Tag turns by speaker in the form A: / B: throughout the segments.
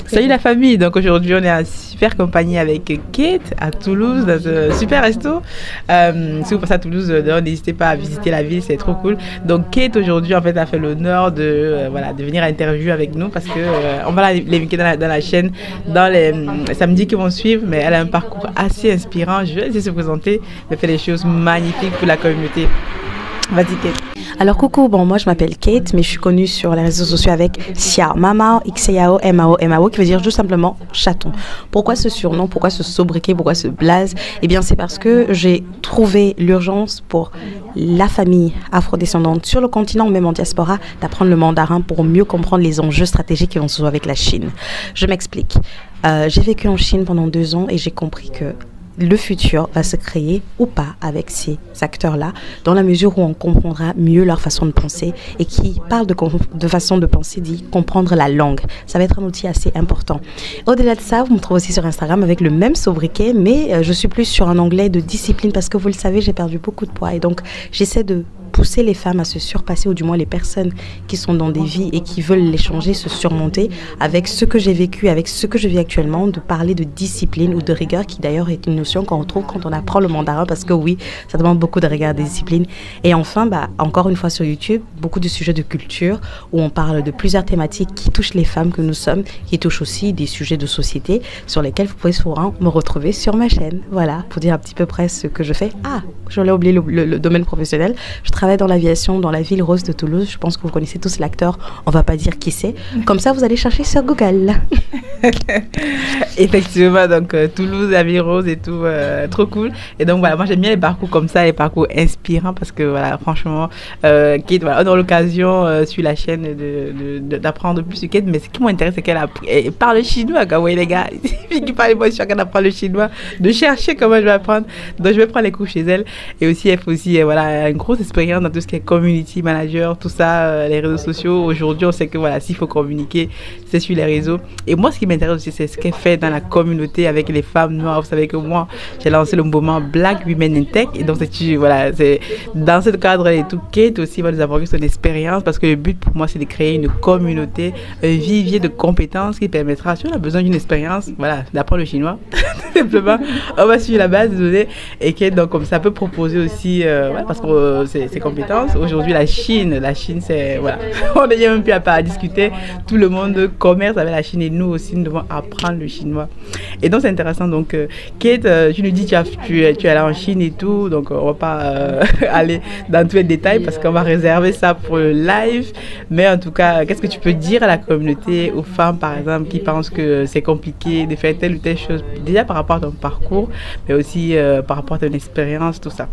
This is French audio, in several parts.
A: Salut la famille, donc aujourd'hui on est en super compagnie avec Kate à Toulouse dans un super resto. Si vous passez à Toulouse, n'hésitez pas à visiter la ville, c'est trop cool. Donc Kate aujourd'hui en fait a fait l'honneur de venir à interview avec nous parce que on va l'inviter dans la chaîne dans les samedis qui vont suivre, mais elle a un parcours assez inspirant. Je vais laisser se présenter, elle fait des choses magnifiques pour la communauté. Vas-y Kate.
B: Alors coucou, bon moi je m'appelle Kate, mais je suis connue sur les réseaux sociaux avec Xiao Mamao, Xiao Mao, qui veut dire tout simplement chaton. Pourquoi ce surnom, pourquoi ce sobriquet, pourquoi ce blaze? Eh bien c'est parce que j'ai trouvé l'urgence pour la famille afrodescendante sur le continent ou même en diaspora d'apprendre le mandarin pour mieux comprendre les enjeux stratégiques qui vont se jouer avec la Chine. Je m'explique. J'ai vécu en Chine pendant 2 ans et j'ai compris que le futur va se créer ou pas avec ces acteurs-là, dans la mesure où on comprendra mieux leur façon de penser. Et qui parle de façon de penser dit comprendre la langue. Ça va être un outil assez important. Au-delà de ça, vous me trouvez aussi sur Instagram avec le même sobriquet, mais je suis plus sur un anglais de discipline parce que vous le savez, j'ai perdu beaucoup de poids et donc j'essaie de pousser les femmes à se surpasser, ou du moins les personnes qui sont dans des vies et qui veulent les changer, se surmonter avec ce que j'ai vécu, avec ce que je vis actuellement, de parler de discipline ou de rigueur, qui d'ailleurs est une notion qu'on retrouve quand on apprend le mandarin, parce que oui, ça demande beaucoup de rigueur, de discipline. Et enfin, encore une fois sur YouTube, beaucoup de sujets de culture où on parle de plusieurs thématiques qui touchent les femmes que nous sommes, qui touchent aussi des sujets de société sur lesquels vous pouvez souvent me retrouver sur ma chaîne. Voilà, pour dire un petit peu près ce que je fais. Ah, j'en ai oublié le domaine professionnel. Je travaille dans l'aviation, dans la ville rose de Toulouse. Je pense que vous connaissez tous l'acteur. On va pas dire qui c'est. Comme ça, vous allez chercher sur Google.
A: Effectivement, donc Toulouse, la ville rose et tout, trop cool. Et donc voilà, moi j'aime bien les parcours comme ça, les parcours inspirants, parce que voilà, franchement, Kate, voilà, on a l'occasion sur la chaîne d'apprendre plus sur Kate, mais ce qui m'intéresse, c'est qu'elle parle chinois, quand vous voyez les gars, il suffit qu'il parle, moi je suis en train d'apprendre le chinois, de chercher comment je vais apprendre. Donc je vais prendre les cours chez elle. Et aussi, elle fait aussi voilà, une grosse expérience dans tout ce qui est community manager, tout ça, les réseaux sociaux. Aujourd'hui, on sait que voilà, s'il faut communiquer, c'est sur les réseaux. Et moi, ce qui m'intéresse aussi, c'est ce qu'elle fait dans la communauté avec les femmes noires. Vous savez que moi, j'ai lancé le mouvement Black Women in Tech. Et donc, c'est dans ce cadre et tout, Kate aussi va nous apporter son expérience, parce que le but pour moi, c'est de créer une communauté, un vivier de compétences qui permettra, si on a besoin d'une expérience, voilà, d'apprendre le chinois, tout simplement, on va suivre la base de données. Et Kate, donc, comme ça, peut proposer aussi, parce que c'est compétences. Aujourd'hui, la Chine, c'est, voilà, on n'est même plus à discuter. Tout le monde commerce avec la Chine et nous aussi, nous devons apprendre le chinois. Et donc, c'est intéressant. Donc, Kate, tu nous dis, tu es allée en Chine et tout, donc on va pas aller dans tous les détails parce qu'on va réserver ça pour le live. Mais en tout cas, qu'est-ce que tu peux dire à la communauté, aux femmes, par exemple, qui pensent que c'est compliqué de faire telle ou telle chose, déjà par rapport à ton parcours, mais aussi par rapport à ton expérience, tout ça?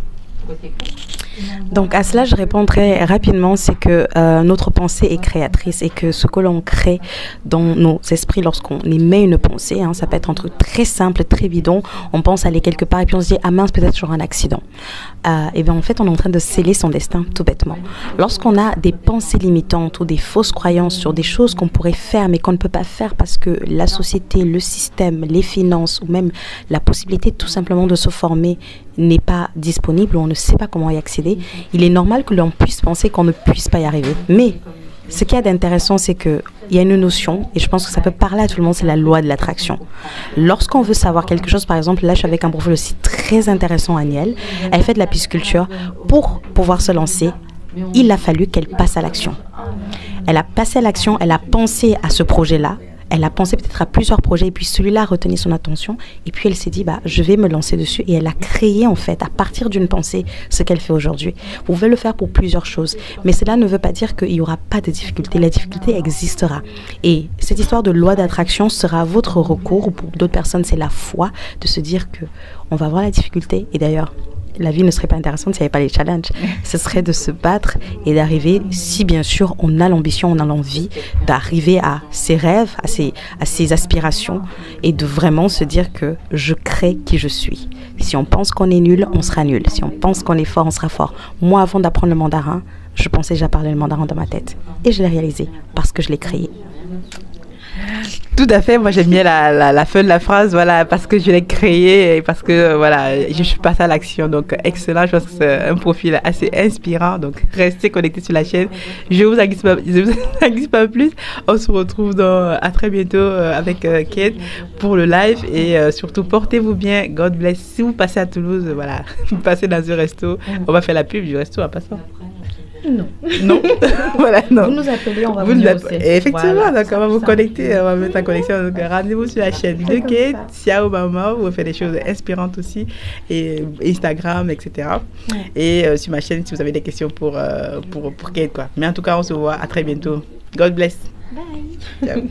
B: Donc à cela, je répondrai rapidement, c'est que notre pensée est créatrice et que ce que l'on crée dans nos esprits lorsqu'on émet une pensée, ça peut être un truc très simple, très bidon, on pense aller quelque part et puis on se dit « Ah mince, peut-être j'aurai un accident ». Et bien en fait, on est en train de sceller son destin, tout bêtement. Lorsqu'on a des pensées limitantes ou des fausses croyances sur des choses qu'on pourrait faire mais qu'on ne peut pas faire parce que la société, le système, les finances ou même la possibilité tout simplement de se former n'est pas disponible ou on ne sait pas comment y accéder, il est normal que l'on puisse penser qu'on ne puisse pas y arriver. Mais ce qu'il y a d'intéressant, c'est qu'il y a une notion, et je pense que ça peut parler à tout le monde, c'est la loi de l'attraction. Lorsqu'on veut savoir quelque chose, par exemple, là je suis avec un profil aussi très intéressant, Aniel, elle fait de la pisciculture. Pour pouvoir se lancer, il a fallu qu'elle passe à l'action. Elle a passé à l'action, elle a pensé à ce projet-là, elle a pensé peut-être à plusieurs projets et puis celui-là a retenu son attention et puis elle s'est dit je vais me lancer dessus et elle a créé en fait à partir d'une pensée ce qu'elle fait aujourd'hui. Vous pouvez le faire pour plusieurs choses, mais cela ne veut pas dire qu'il n'y aura pas de difficulté. La difficulté existera et cette histoire de loi d'attraction sera votre recours, ou pour d'autres personnes c'est la foi, de se dire que on va voir la difficulté. Et d'ailleurs la vie ne serait pas intéressante s'il n'y avait pas les challenges. Ce serait de se battre et d'arriver, si bien sûr on a l'ambition, on a l'envie d'arriver à ses rêves, à ses aspirations et de vraiment se dire que je crée qui je suis. Si on pense qu'on est nul, on sera nul. Si on pense qu'on est fort, on sera fort. Moi, avant d'apprendre le mandarin, je pensais déjà parler le mandarin dans ma tête. Et je l'ai réalisé parce que je l'ai créé.
A: Tout à fait, moi j'aime bien la fin de la phrase, voilà, parce que je l'ai créé et parce que voilà, je suis passée à l'action. Donc excellent, je pense que c'est un profil assez inspirant. Donc restez connectés sur la chaîne. Je vous agace pas plus. On se retrouve à très bientôt avec Kate pour le live et surtout portez-vous bien. God bless. Si vous passez à Toulouse, voilà, vous passez dans un resto, on va faire la pub du resto en passant.
B: Non.
A: Non. Voilà, non.
B: Vous nous appelez, on va vous dire aussi.
A: Effectivement,
B: Voilà,
A: donc on va vous connecter, on va mettre en connexion. Donc rendez-vous sur la chaîne de Kate, Ciao Maman, où on fait des choses inspirantes aussi, et Instagram, etc. Ouais. Et sur ma chaîne, si vous avez des questions pour Kate, quoi. Mais en tout cas, on se voit à très bientôt. God bless.
B: Bye.
A: Ciao.